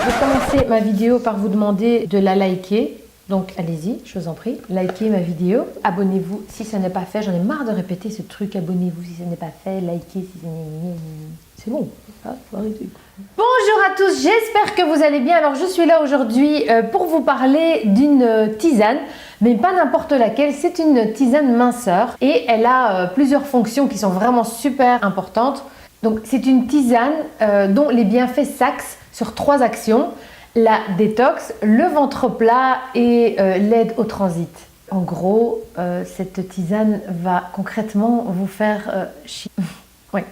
Je vais commencer ma vidéo par vous demander de la liker. Donc allez-y, je vous en prie, likez ma vidéo. Abonnez-vous si ça n'est pas fait. J'en ai marre de répéter ce truc. Abonnez-vous si ça n'est pas fait. Likez si ça n'est... C'est bon. Ah, faut arrêter. Bonjour à tous, j'espère que vous allez bien. Alors je suis là aujourd'hui pour vous parler d'une tisane, mais pas n'importe laquelle. C'est une tisane minceur et elle a plusieurs fonctions qui sont vraiment super importantes. Donc c'est une tisane dont les bienfaits s'axent sur 3 actions. La détox, le ventre plat et l'aide au transit. En gros, cette tisane va concrètement vous faire chier. Oui,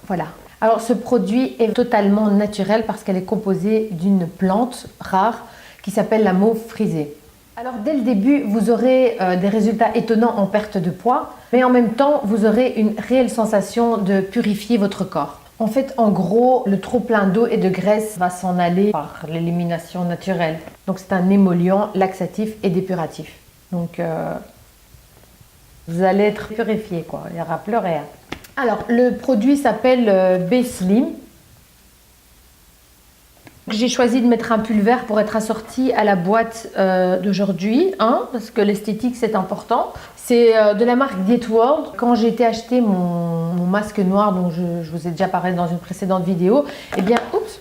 voilà. Alors ce produit est totalement naturel parce qu'elle est composée d'une plante rare qui s'appelle la mauve frisée. Alors dès le début, vous aurez des résultats étonnants en perte de poids, mais en même temps, vous aurez une réelle sensation de purifier votre corps. En fait, en gros, le trop plein d'eau et de graisse va s'en aller par l'élimination naturelle. Donc c'est un émollient, laxatif et dépuratif. Donc vous allez être purifié, quoi. Il n'y aura plus rien. Alors le produit s'appelle B-Slim. J'ai choisi de mettre un pull vert pour être assorti à la boîte d'aujourd'hui, hein, parce que l'esthétique c'est important. C'est de la marque Diet World. Quand j'ai été acheter mon masque noir, dont je vous ai déjà parlé dans une précédente vidéo, eh bien, oups,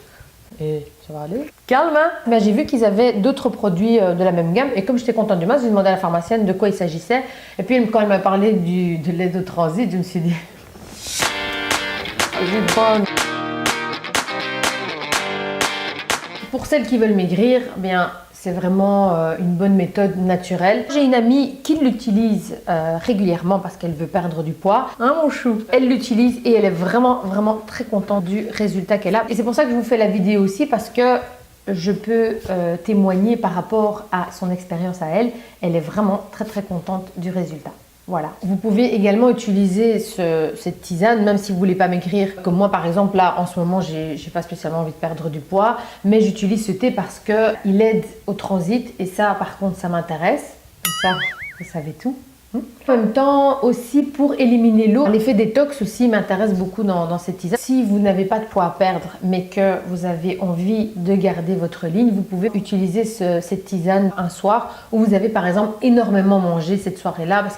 et ça va aller. Calme, hein. Ben, j'ai vu qu'ils avaient d'autres produits de la même gamme, et comme j'étais contente du masque, j'ai demandé à la pharmacienne de quoi il s'agissait. Et puis quand elle m'a parlé de l'aide au transit, je me suis dit, je vais prendre. Pour celles qui veulent maigrir, bien, c'est vraiment une bonne méthode naturelle. J'ai une amie qui l'utilise régulièrement parce qu'elle veut perdre du poids. Hein, mon chou? Elle l'utilise et elle est vraiment très contente du résultat qu'elle a. Et c'est pour ça que je vous fais la vidéo aussi, parce que je peux témoigner par rapport à son expérience à elle. Elle est vraiment très contente du résultat. Voilà. Vous pouvez également utiliser cette tisane, même si vous ne voulez pas maigrir. Comme moi, par exemple, là, en ce moment, j'ai pas spécialement envie de perdre du poids, mais j'utilise ce thé parce qu'il aide au transit, et ça, par contre, ça m'intéresse. Comme ça, vous savez tout. En même temps, aussi pour éliminer l'eau, l'effet détox aussi m'intéresse beaucoup dans cette tisane. Si vous n'avez pas de poids à perdre, mais que vous avez envie de garder votre ligne, vous pouvez utiliser cette tisane un soir où vous avez par exemple énormément mangé cette soirée-là, parce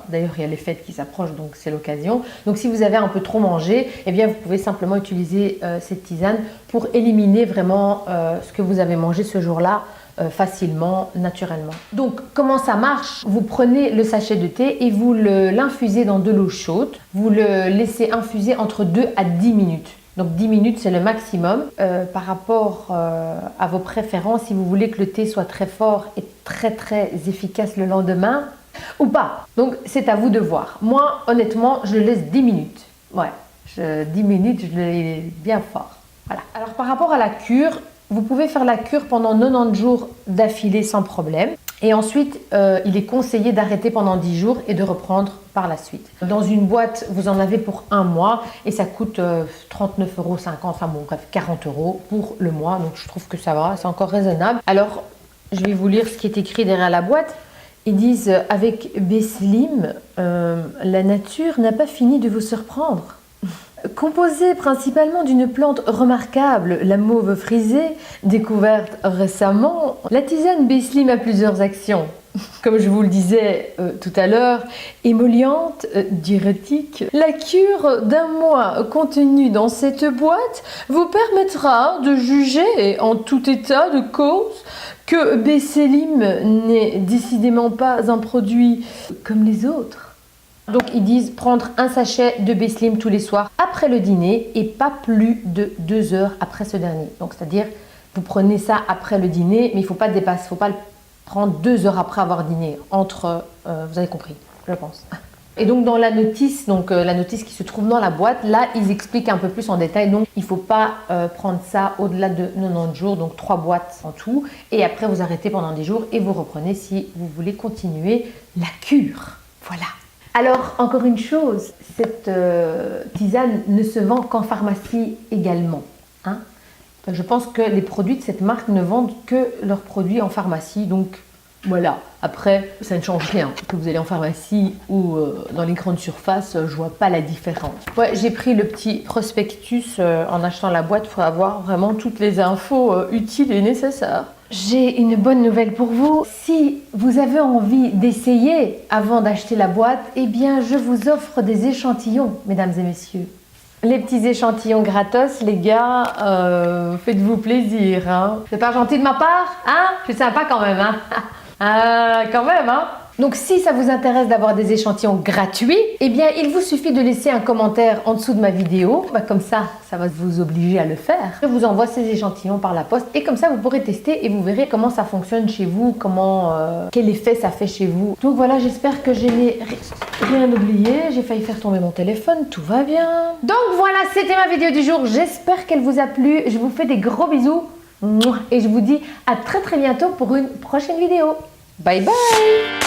d'ailleurs il y a les fêtes qui s'approchent, donc c'est l'occasion. Donc si vous avez un peu trop mangé, eh bien vous pouvez simplement utiliser cette tisane pour éliminer vraiment ce que vous avez mangé ce jour-là. Facilement, naturellement. Donc comment ça marche? Vous prenez le sachet de thé et vous l'infusez dans de l'eau chaude. Vous le laissez infuser entre 2 à 10 minutes. Donc 10 minutes c'est le maximum. Par rapport à vos préférences, si vous voulez que le thé soit très fort et très efficace le lendemain ou pas. Donc c'est à vous de voir. Moi honnêtement je le laisse 10 minutes. Ouais, 10 minutes je l'ai bien fort. Voilà. Alors par rapport à la cure, vous pouvez faire la cure pendant 90 jours d'affilée sans problème. Et ensuite, il est conseillé d'arrêter pendant 10 jours et de reprendre par la suite. Dans une boîte, vous en avez pour 1 mois et ça coûte 39,50 €, enfin bon, bref, 40 € pour le mois. Donc je trouve que ça va, c'est encore raisonnable. Alors, je vais vous lire ce qui est écrit derrière la boîte. Ils disent, avec B-Slim, la nature n'a pas fini de vous surprendre. Composée principalement d'une plante remarquable, la mauve frisée, découverte récemment, la tisane B-Slim a plusieurs actions. Comme je vous le disais tout à l'heure, émolliente, diurétique. La cure d'1 mois contenue dans cette boîte vous permettra de juger en tout état de cause que B-Slim n'est décidément pas un produit comme les autres. Donc ils disent prendre un sachet de B-Slim tous les soirs après le dîner et pas plus de 2 heures après ce dernier. Donc c'est-à-dire vous prenez ça après le dîner, mais il ne faut pas dépasser, il faut pas le prendre 2 heures après avoir dîné. Vous avez compris, je pense. Et donc dans la notice, la notice qui se trouve dans la boîte, là ils expliquent un peu plus en détail. Donc il ne faut pas prendre ça au-delà de 90 jours, donc 3 boîtes en tout. Et après vous arrêtez pendant 10 jours et vous reprenez si vous voulez continuer la cure. Voilà. Alors, encore une chose, cette tisane ne se vend qu'en pharmacie également. Hein. Je pense que les produits de cette marque ne vendent que leurs produits en pharmacie. Donc, Voilà, après, ça ne change rien. Que vous allez en pharmacie ou dans les grandes surfaces, je vois pas la différence. Ouais, j'ai pris le petit prospectus en achetant la boîte pour avoir vraiment toutes les infos utiles et nécessaires. J'ai une bonne nouvelle pour vous. Si vous avez envie d'essayer avant d'acheter la boîte, eh bien, je vous offre des échantillons, mesdames et messieurs. Les petits échantillons gratos, les gars, faites-vous plaisir. Hein. C'est pas gentil de ma part, hein? Je suis sympa quand même, hein? Quand même, hein? Donc si ça vous intéresse d'avoir des échantillons gratuits, eh bien il vous suffit de laisser un commentaire en dessous de ma vidéo. Comme ça va vous obliger à le faire. Je vous envoie ces échantillons par la poste et comme ça vous pourrez tester et vous verrez comment ça fonctionne chez vous, quel effet ça fait chez vous. Donc voilà, j'espère que je n'ai rien oublié. J'ai failli faire tomber mon téléphone, tout va bien. Donc voilà, c'était ma vidéo du jour. J'espère qu'elle vous a plu. Je vous fais des gros bisous et je vous dis à très bientôt pour une prochaine vidéo. Bye bye!